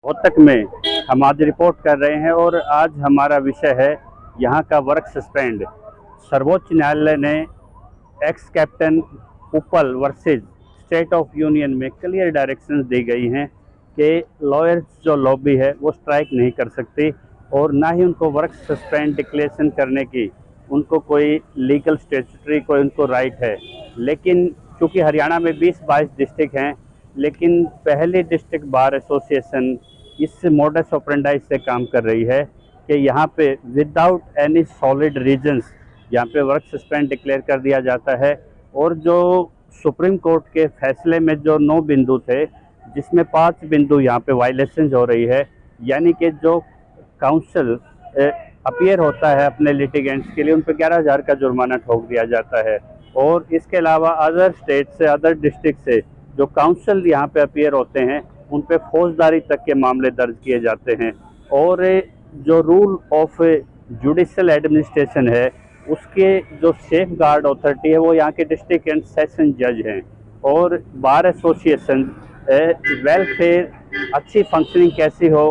रोहतक में हम आज रिपोर्ट कर रहे हैं और आज हमारा विषय है यहाँ का वर्क सस्पेंड। सर्वोच्च न्यायालय ने एक्स कैप्टन उपल वर्सेस स्टेट ऑफ यूनियन में क्लियर डायरेक्शंस दी गई हैं कि लॉयर्स जो लॉबी है वो स्ट्राइक नहीं कर सकती और ना ही उनको वर्क सस्पेंड डिक्लेरेशन करने की उनको कोई लीगल स्टेचुटरी कोई उनको राइट है। लेकिन चूँकि हरियाणा में 20-22 डिस्ट्रिक्ट हैं, लेकिन पहली डिस्ट्रिक्ट बार एसोसिएशन इस मॉडस ऑपरेंडाई से काम कर रही है कि यहाँ पे विदाउट एनी सॉलिड रीजंस यहाँ पे वर्क सस्पेंड डिक्लेयर कर दिया जाता है। और जो सुप्रीम कोर्ट के फैसले में जो 9 बिंदु थे, जिसमें 5 बिंदु यहाँ पे वायलेशन हो रही है, यानी कि जो काउंसिल अपीयर होता है अपने लिटिगेंट्स के लिए उन पर 11,000 का जुर्माना ठोक दिया जाता है। और इसके अलावा अदर स्टेट से अदर डिस्ट्रिक्ट से जो काउंसिल यहाँ पे अपीयर होते हैं उन पे फौजदारी तक के मामले दर्ज किए जाते हैं। और जो रूल ऑफ जुडिशल एडमिनिस्ट्रेशन है उसके जो सेफ गार्ड अथॉरिटी है वो यहाँ के डिस्ट्रिक्ट एंड सेशन जज हैं। और बार एसोसिएशन वेलफेयर अच्छी फंक्शनिंग कैसी हो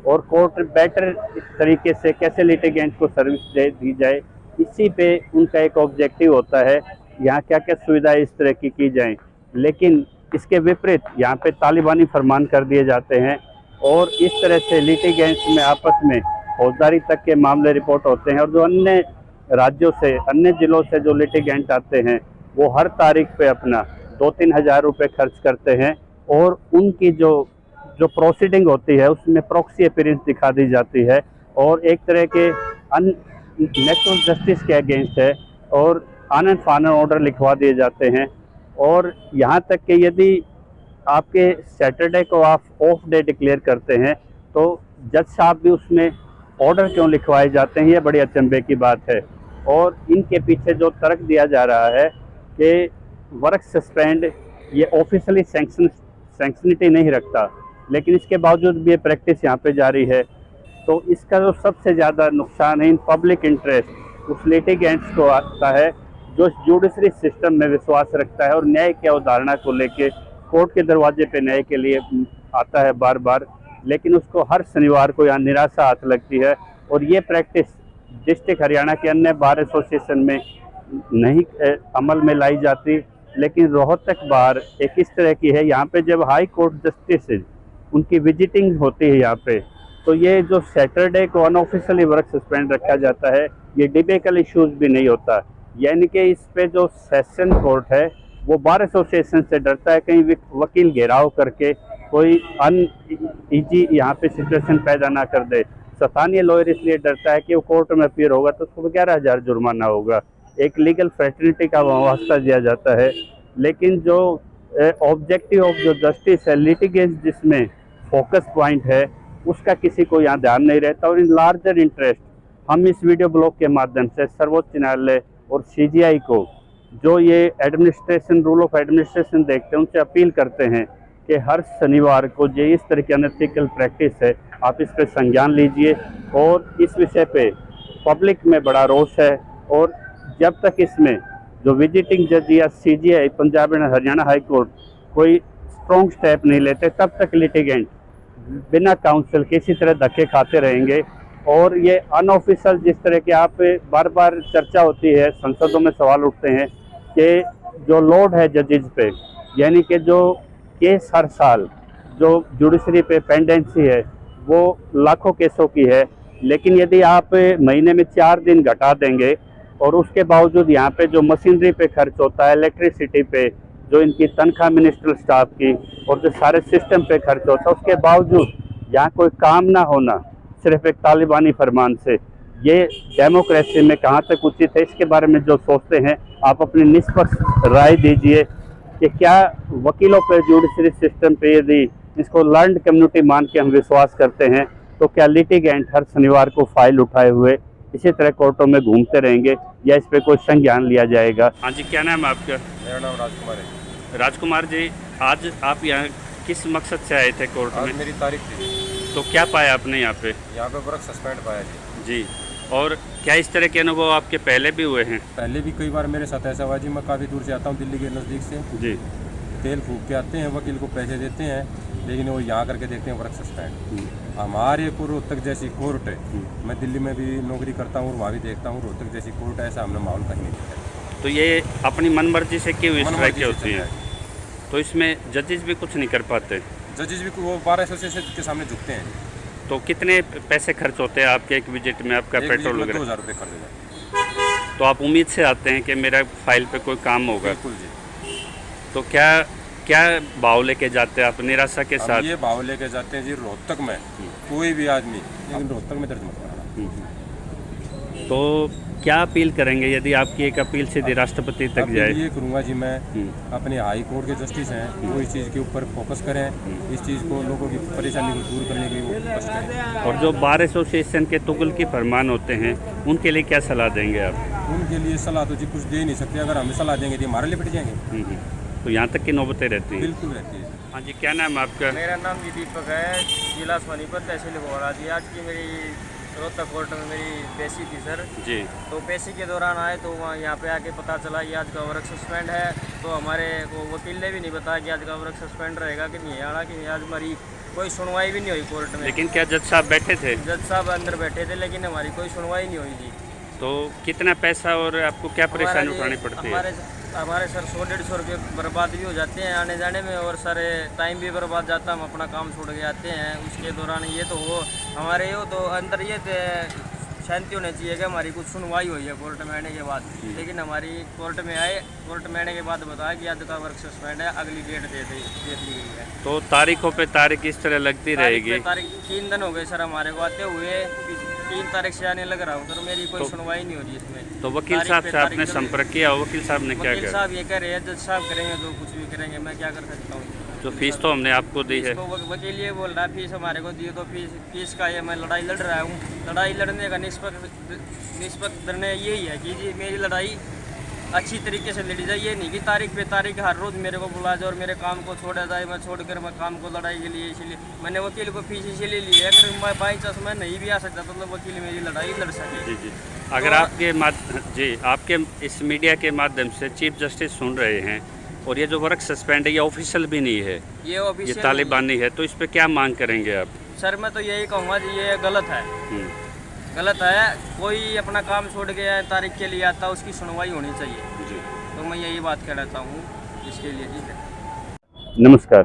और कोर्ट बेटर तरीके से कैसे लिटिगेंट को सर्विस दी जाए, इसी पे उनका एक ऑब्जेक्टिव होता है यहाँ क्या क्या सुविधाएं इस तरह की जाएं। लेकिन इसके विपरीत यहाँ पे तालिबानी फरमान कर दिए जाते हैं और इस तरह से लिटिगेंट्स में आपस में फौजदारी तक के मामले रिपोर्ट होते हैं। और जो अन्य राज्यों से अन्य ज़िलों से जो लिटिगेंट आते हैं वो हर तारीख पे अपना 2-3 हज़ार रुपये खर्च करते हैं और उनकी जो प्रोसीडिंग होती है उसमें प्रॉक्सी अपीयरेंस दिखा दी जाती है और एक तरह के नेचुरल जस्टिस के अगेंस्ट है और ऑन एंड फाइनल ऑर्डर लिखवा दिए जाते हैं। और यहाँ तक कि यदि आपके सैटरडे को आप ऑफ डे डिक्लेयर करते हैं तो जज साहब भी उसमें ऑर्डर क्यों लिखवाए जाते हैं, ये बड़ी अचंभे की बात है। और इनके पीछे जो तर्क दिया जा रहा है कि वर्क सस्पेंड ये ऑफिशियली सैंक्शनिटी नहीं रखता, लेकिन इसके बावजूद भी ये प्रैक्टिस यहाँ पे जारी है, तो इसका जो सबसे ज़्यादा नुकसान है इन पब्लिक इंटरेस्ट उस लिटिगेंट्स को आता है जो जुडिशरी सिस्टम में विश्वास रखता है और न्याय की अवधारणा को लेके कोर्ट के दरवाजे पे न्याय के लिए आता है बार बार, लेकिन उसको हर शनिवार को यहाँ निराशा हाथ लगती है। और ये प्रैक्टिस डिस्ट्रिक्ट हरियाणा के अन्य बार एसोसिएशन में नहीं अमल में लाई जाती, लेकिन रोहतक बार एक इस तरह की है। यहाँ पे जब हाई कोर्ट जस्टिस उनकी विजिटिंग होती है यहाँ पे, तो ये जो सैटरडे को अनऑफिशियली वर्क सस्पेंड रखा जाता है ये डिबेकल इश्यूज भी नहीं होता, यानी कि इस पे जो सेशन कोर्ट है वो बार एसोसिएशन से डरता है कहीं वकील घेराव करके कोई इजी यहाँ पे सिचुएशन पैदा ना कर दे। स्थानीय लॉयर इसलिए डरता है कि वो कोर्ट में अपीयर होगा तो उसको 11,000 जुर्माना होगा, एक लीगल फ्रेटर्निटी का वास्ता दिया जाता है। लेकिन जो ऑब्जेक्टिव ऑफ जो जस्टिस है लिटिगेंट्स जिसमें फोकस पॉइंट है उसका किसी को यहाँ ध्यान नहीं रहता। और इन लार्जर इंटरेस्ट हम इस वीडियो ब्लॉग के माध्यम से सर्वोच्च न्यायालय और सीजीआई को जो ये एडमिनिस्ट्रेशन रूल ऑफ एडमिनिस्ट्रेशन देखते हैं उनसे अपील करते हैं कि हर शनिवार को जो इस तरह की अनएथिकल प्रैक्टिस है आप इस पर संज्ञान लीजिए। और इस विषय पे पब्लिक में बड़ा रोष है और जब तक इसमें जो विजिटिंग जज या CGI Punjab and Haryana high court कोई स्ट्रॉन्ग स्टेप नहीं लेते तब तक लिटिगेंट बिना काउंसिल किसी तरह धक्के खाते रहेंगे। और ये अनऑफिशियल जिस तरह के आप बार बार चर्चा होती है संसदों में सवाल उठते हैं कि जो लोड है जजेज पे, यानी कि जो केस हर साल जो जुडिशरी पे पेंडेंसी है वो लाखों केसों की है, लेकिन यदि आप महीने में 4 दिन घटा देंगे और उसके बावजूद यहाँ पे जो मशीनरी पे खर्च होता है, इलेक्ट्रिसिटी पे, जो इनकी तनख्वाह मिनिस्ट्रल स्टाफ की और जो सारे सिस्टम पे खर्च होता है, उसके बावजूद यहाँ कोई काम ना होना सिर्फ एक तालिबानी फरमान से, ये डेमोक्रेसी में कहाँ तक उचित है। इसके बारे में जो सोचते हैं आप अपनी निष्पक्ष राय दीजिए कि क्या वकीलों पे जुडिशरी सिस्टम पे यदि इसको लर्नड कम्युनिटी मान के हम विश्वास करते हैं तो क्या लिटिगेंट हर शनिवार को फाइल उठाए हुए इसी तरह कोर्टों में घूमते रहेंगे या इस पे कोई संज्ञान लिया जाएगा। हाँ जी, क्या नाम है आपका? मेरा नाम राजकुमार है। राजकुमार जी, आज आप यहाँ किस मकसद से आए थे कोर्ट में? आज मेरी तारीख थी। तो क्या पाया आपने यहाँ पे? यहाँ पे वर्क सस्पेंड पाया जी। और क्या इस तरह के अनुभव आपके पहले भी हुए हैं? पहले भी कई बार मेरे साथ ऐसा हुआ जी, मैं काफ़ी दूर से आता हूँ दिल्ली के नज़दीक से जी। तेल फूक के आते हैं, वकील को पैसे देते हैं, लेकिन वो यहाँ करके देखते हैं वर्क सस्पेंड। हमारे को रोहतक जैसी कोर्ट है, मैं दिल्ली में भी नौकरी करता हूँ और वहाँ भी देखता हूँ, रोहतक जैसी कोर्ट है, ऐसा हमने माहौल कहीं नहीं देखा। तो ये अपनी मनमर्जी से क्यों इस तरह की मनमर्जी से होती चल है? रहा तो इसमें जजेस भी कुछ नहीं कर पाते। जजेस भी वो 1200 से के सामने झुकते हैं। तो कितने पैसे खर्च होते हैं आपके एक विजिट में, आपका पेट्रोल वगैरह? 2000 रुपये खर्च हो जाए। तो आप उम्मीद से आते हैं कि मेरा फाइल पे कोई काम होगा? बिल्कुल जी। तो क्या क्या भाव लेके जाते हैं आप निराशा के हम साथ? ये भाव लेके जाते हैं जी, रोहतक में कोई भी आदमी, लेकिन रोहतक में दर्ज मत कराना। तो क्या अपील करेंगे यदि आपकी एक अपील सीधी राष्ट्रपति तक अब जाए? ये करूँगा जी मैं, अपने हाई कोर्ट के जस्टिस हैं वो इस चीज़ के ऊपर फोकस करें, इस चीज़ को, लोगों की परेशानी को दूर करने की वो कोशिश करें। और जो बार एसोसिएशन के तुगल की फरमान होते हैं उनके लिए क्या सलाह देंगे आप? उनके लिए सलाह तो जी कुछ दे नहीं सकते, अगर हमें सलाह देंगे तो हमारे लिए पिट जाएंगे। तो यहाँ तक की नौबतें रहती हैं? बिल्कुल रहती है। हाँ जी, क्या नाम है आपका? मेरा नाम जी दीपक है, जिला सोनीपत, तहसील भोरा जी। आज की मेरी रोहतक कोर्ट में मेरी पेशी थी सर जी। तो पेशी के दौरान आए तो वहाँ यहाँ पे आके पता चला कि आज का वर्क सस्पेंड है। तो हमारे को वकील ने भी नहीं बताया कि आज का वर्क सस्पेंड रहेगा कि नहीं है। हालांकि आज हमारी कोई सुनवाई भी नहीं हुई कोर्ट में। लेकिन क्या जज साहब बैठे थे? जज साहब अंदर बैठे थे लेकिन हमारी कोई सुनवाई नहीं हुई जी। तो कितना पैसा और आपको क्या परेशानी उठानी पड़ती है? हमारे सर 100-150 रुपये बर्बाद भी हो जाते हैं आने जाने में, और सर टाइम भी बर्बाद जाता है। हम अपना काम छोड़ के आते हैं उसके दौरान। ये तो हो हमारे हो तो अंदर ये शांति होनी चाहिए कि हमारी कुछ सुनवाई हुई है कोर्ट में आने के बाद। लेकिन हमारी कोर्ट में आए, कोर्ट में आने के बाद बताया कि आज का वर्क सस्पेंड है, अगली डेट दे दी गई है। तो तारीखों पे तारीख इस तरह लगती रहेगी? तारीख 3 दिन हो गए सर हमारे को आते हुए, 3 तारीख से आने लग रहा हूँ सर। मेरी कोई सुनवाई नहीं हो रही इसमें। तो वकील साहब से आपने संपर्क किया? वकील साहब ने क्या वकील किया? साहब ये कह रहे हैं जज साहब करेंगे तो कुछ भी करेंगे, मैं क्या कर सकता हूँ। जो फीस तो हमने आपको दी है। तो वकील ये बोल रहा है फीस हमारे को दिए, तो फीस का ये मैं लड़ाई लड़ रहा हूँ। लड़ाई लड़ने का निष्पक्ष निर्णय यही है कि जी मेरी लड़ाई अच्छी तरीके से लड़ी जाए। ये नहीं कि तारीख पे तारीख हर रोज़ मेरे को बुला जाए और मेरे काम को छोड़ा जाए, मैं छोड़कर मैं काम को लड़ाई के लिए। इसलिए मैंने वकील को फीस इसीलिए ली है, अगर मैं बाई चांस मैं नहीं भी आ सकता तो वकील मेरी लड़ाई लड़ सके। जी जी। अगर आपके इस मीडिया के माध्यम से चीफ जस्टिस सुन रहे हैं और ये जो वर्क सस्पेंड है ये ऑफिशियल भी नहीं है, ये तालिबानी है, तो इस पे क्या मांग करेंगे आप? सर मैं तो यही कहूँगा जी ये गलत है, गलत है। कोई अपना काम छोड़ के तारीख के लिए आता है, उसकी सुनवाई होनी चाहिए जी। तो मैं यही बात कहना चाहता हूँ इसके लिए जी। नमस्कार।